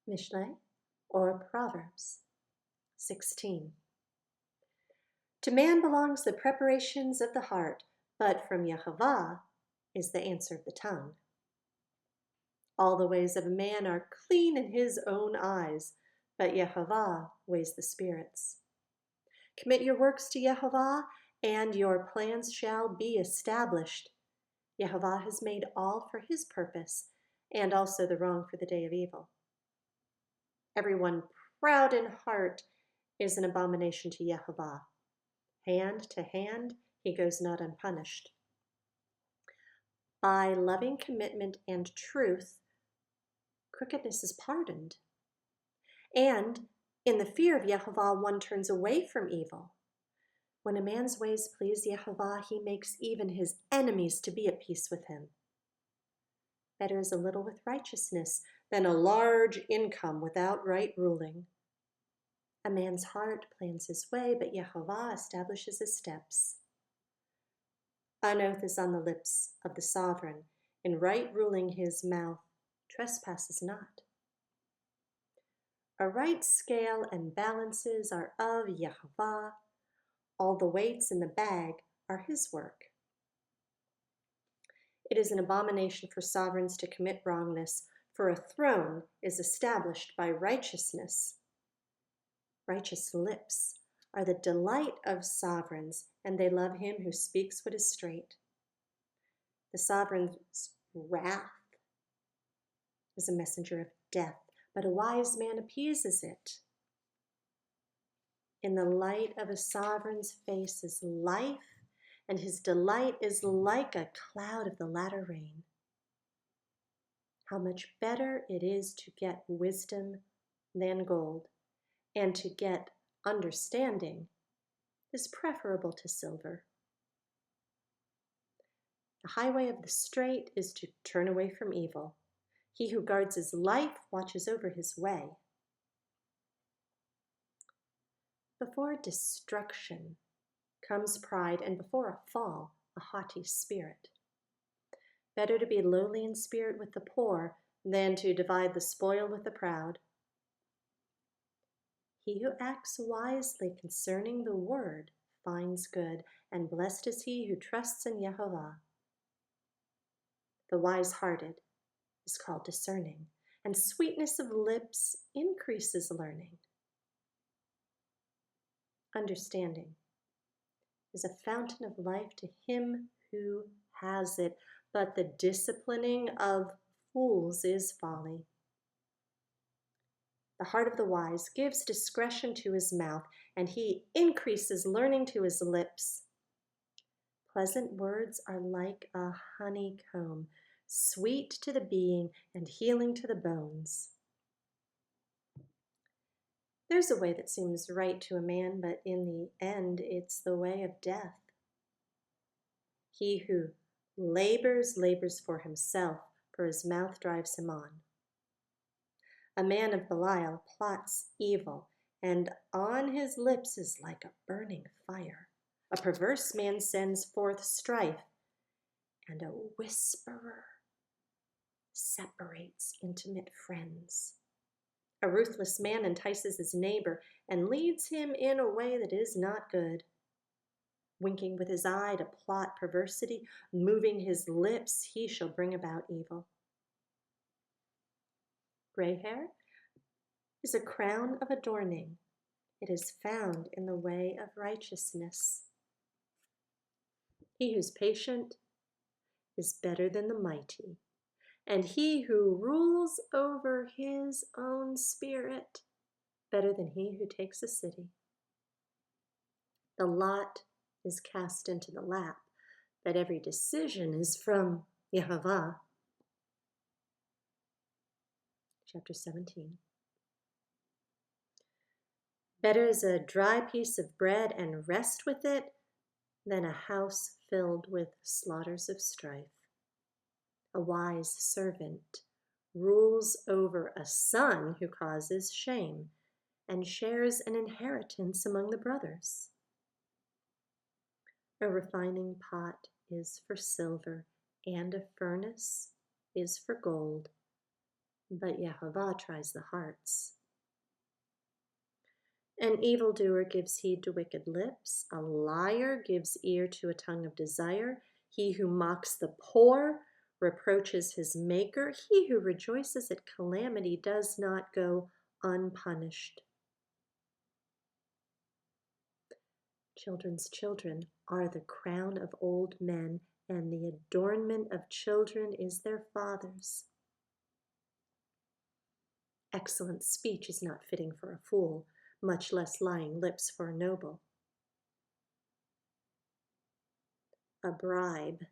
Mishle, or Proverbs 16. To man belongs the preparations of the heart, but from Yehovah is the answer of the tongue. All the ways of a man are clean in his own eyes, but Yehovah weighs the spirits. Commit your works to Yehovah, and your plans shall be established. Yehovah has made all for his purpose, and also the wrong for the day of evil. Everyone proud in heart is an abomination to Yehovah. Hand to hand, he goes not unpunished. By loving commitment and truth, crookedness is pardoned. And in the fear of Yehovah, one turns away from evil. When a man's ways please Yehovah, he makes even his enemies to be at peace with him. Better is a little with righteousness than a large income without right ruling. A man's heart plans his way, but Yehovah establishes his steps. An oath is on the lips of the sovereign. In right ruling his mouth trespasses not. A right scale and balances are of Yehovah. All the weights in the bag are his work. It is an abomination for sovereigns to commit wrongness, for a throne is established by righteousness. Righteous lips are the delight of sovereigns, and they love him who speaks what is straight. The sovereign's wrath is a messenger of death, but a wise man appeases it. In the light of a sovereign's face is life, and his delight is like a cloud of the latter rain. How much better it is to get wisdom than gold, and to get understanding is preferable to silver. The highway of the straight is to turn away from evil. He who guards his life watches over his way. Before destruction comes pride, and before a fall, a haughty spirit. Better to be lowly in spirit with the poor than to divide the spoil with the proud. He who acts wisely concerning the word finds good, and blessed is he who trusts in Yehovah. The wise-hearted is called discerning, and sweetness of lips increases learning. Understanding is a fountain of life to him who has it, but the disciplining of fools is folly. The heart of the wise gives discretion to his mouth, and he increases learning to his lips. Pleasant words are like a honeycomb, sweet to the being and healing to the bones. There's a way that seems right to a man, but in the end it's the way of death. He who labors for himself, for his mouth drives him on. A man of Belial plots evil, and on his lips is like a burning fire. A perverse man sends forth strife, and a whisperer separates intimate friends. A ruthless man entices his neighbor and leads him in a way that is not good. Winking with his eye to plot perversity, moving his lips, he shall bring about evil. Gray hair is a crown of adorning. It is found in the way of righteousness. He who's patient is better than the mighty, and he who rules over his own spirit better than he who takes a city. The lot is cast into the lap, but every decision is from Yehovah. Chapter 17. Better is a dry piece of bread and rest with it than a house filled with slaughters of strife. A wise servant rules over a son who causes shame and shares an inheritance among the brothers. A refining pot is for silver, and a furnace is for gold, but Yehovah tries the hearts. An evildoer gives heed to wicked lips. A liar gives ear to a tongue of desire. He who mocks the poor reproaches his maker. He who rejoices at calamity does not go unpunished. Children's children are the crown of old men, and the adornment of children is their fathers. Excellent speech is not fitting for a fool, much less lying lips for a noble. A bribe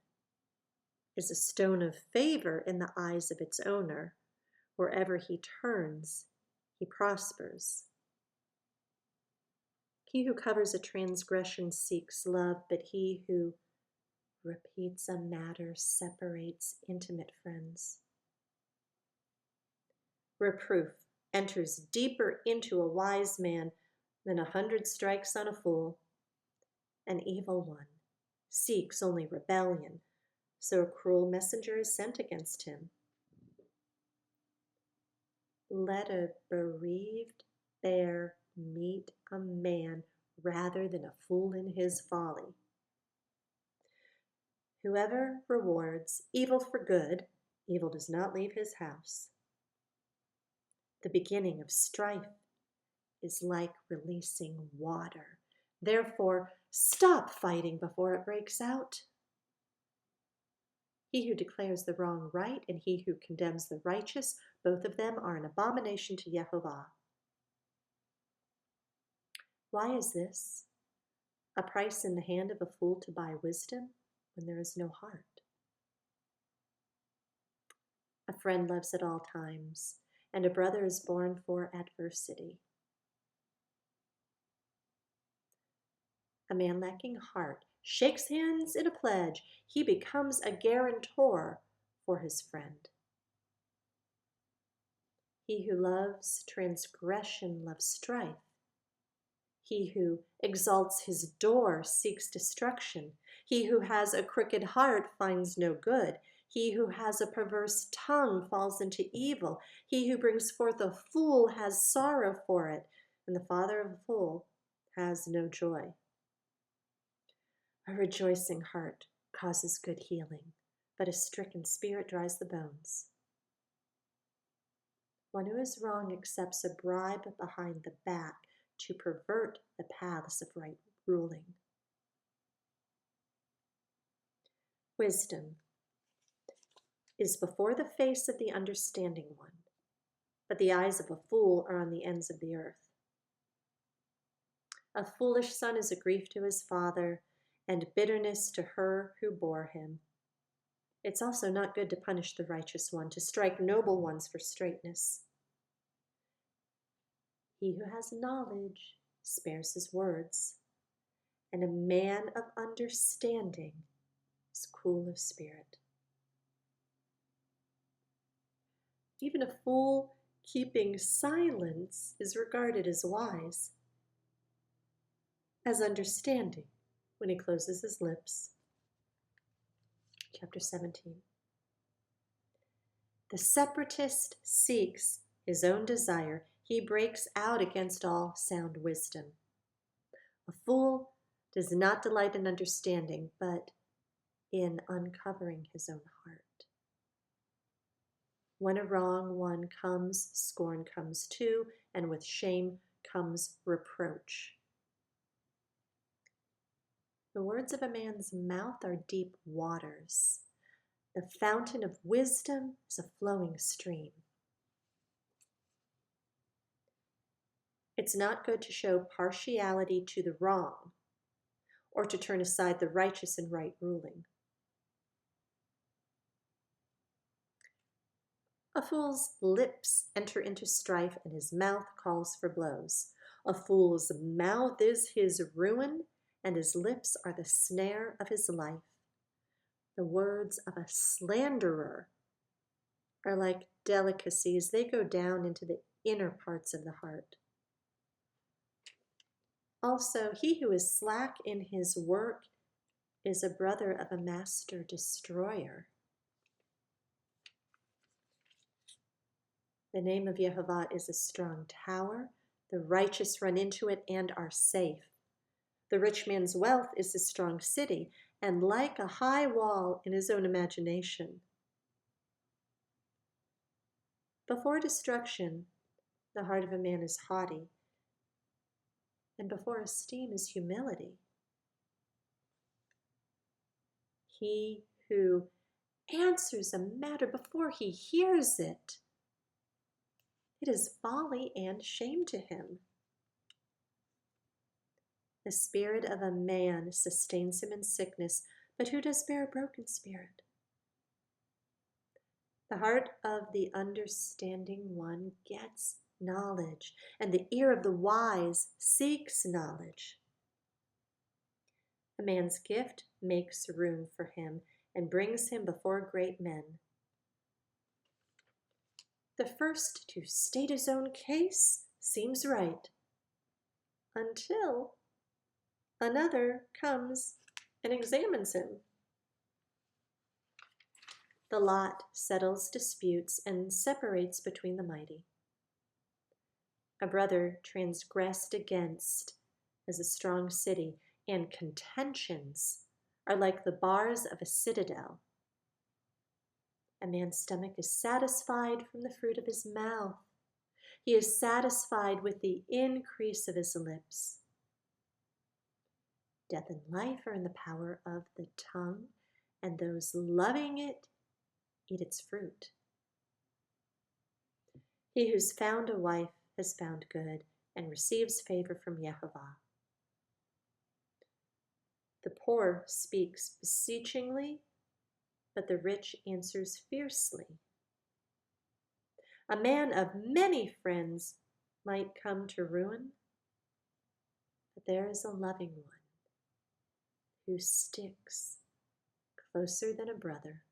is a stone of favor in the eyes of its owner. Wherever he turns, he prospers. He who covers a transgression seeks love, but he who repeats a matter separates intimate friends. Reproof enters deeper into a wise man than 100 strikes on a fool. An evil one seeks only rebellion, so a cruel messenger is sent against him. Let a bereaved bear meet a man rather than a fool in his folly. Whoever rewards evil for good, evil does not leave his house. The beginning of strife is like releasing water. Therefore, stop fighting before it breaks out. He who declares the wrong right and he who condemns the righteous, both of them are an abomination to Yehovah. Why is this? A price in the hand of a fool to buy wisdom when there is no heart. A friend loves at all times, and a brother is born for adversity. A man lacking heart shakes hands in a pledge. He becomes a guarantor for his friend. He who loves transgression loves strife. He who exalts his door seeks destruction. He who has a crooked heart finds no good. He who has a perverse tongue falls into evil. He who brings forth a fool has sorrow for it, and the father of a fool has no joy. A rejoicing heart causes good healing, but a stricken spirit dries the bones. One who is wrong accepts a bribe behind the back to pervert the paths of right ruling. Wisdom is before the face of the understanding one, but the eyes of a fool are on the ends of the earth. A foolish son is a grief to his father, and bitterness to her who bore him. It's also not good to punish the righteous one, to strike noble ones for straightness. He who has knowledge spares his words, and a man of understanding is cool of spirit. Even a fool keeping silence is regarded as wise, as understanding when he closes his lips. Chapter 17. The separatist seeks his own desire. He breaks out against all sound wisdom. A fool does not delight in understanding, but in uncovering his own heart. When a wrong one comes, scorn comes too, and with shame comes reproach. The words of a man's mouth are deep waters. The fountain of wisdom is a flowing stream. It's not good to show partiality to the wrong, or to turn aside the righteous and right ruling. A fool's lips enter into strife, and his mouth calls for blows. A fool's mouth is his ruin, and his lips are the snare of his life. The words of a slanderer are like delicacies. They go down into the inner parts of the heart. Also, he who is slack in his work is a brother of a master destroyer. The name of Yehovah is a strong tower. The righteous run into it and are safe. The rich man's wealth is a strong city, and like a high wall in his own imagination. Before destruction, the heart of a man is haughty, and before esteem is humility. He who answers a matter before he hears it, it is folly and shame to him. The spirit of a man sustains him in sickness, but who does bear a broken spirit? The heart of the understanding one gets knowledge, and the ear of the wise seeks knowledge. A man's gift makes room for him and brings him before great men. The first to state his own case seems right, until another comes and examines him. The lot settles disputes and separates between the mighty. A brother transgressed against is a strong city, and contentions are like the bars of a citadel. A man's stomach is satisfied from the fruit of his mouth. He is satisfied with the increase of his lips. Death and life are in the power of the tongue, and those loving it eat its fruit. He who's found a wife has found good and receives favor from Yehovah. The poor speaks beseechingly, but the rich answers fiercely. A man of many friends might come to ruin, but there is a loving one who sticks closer than a brother.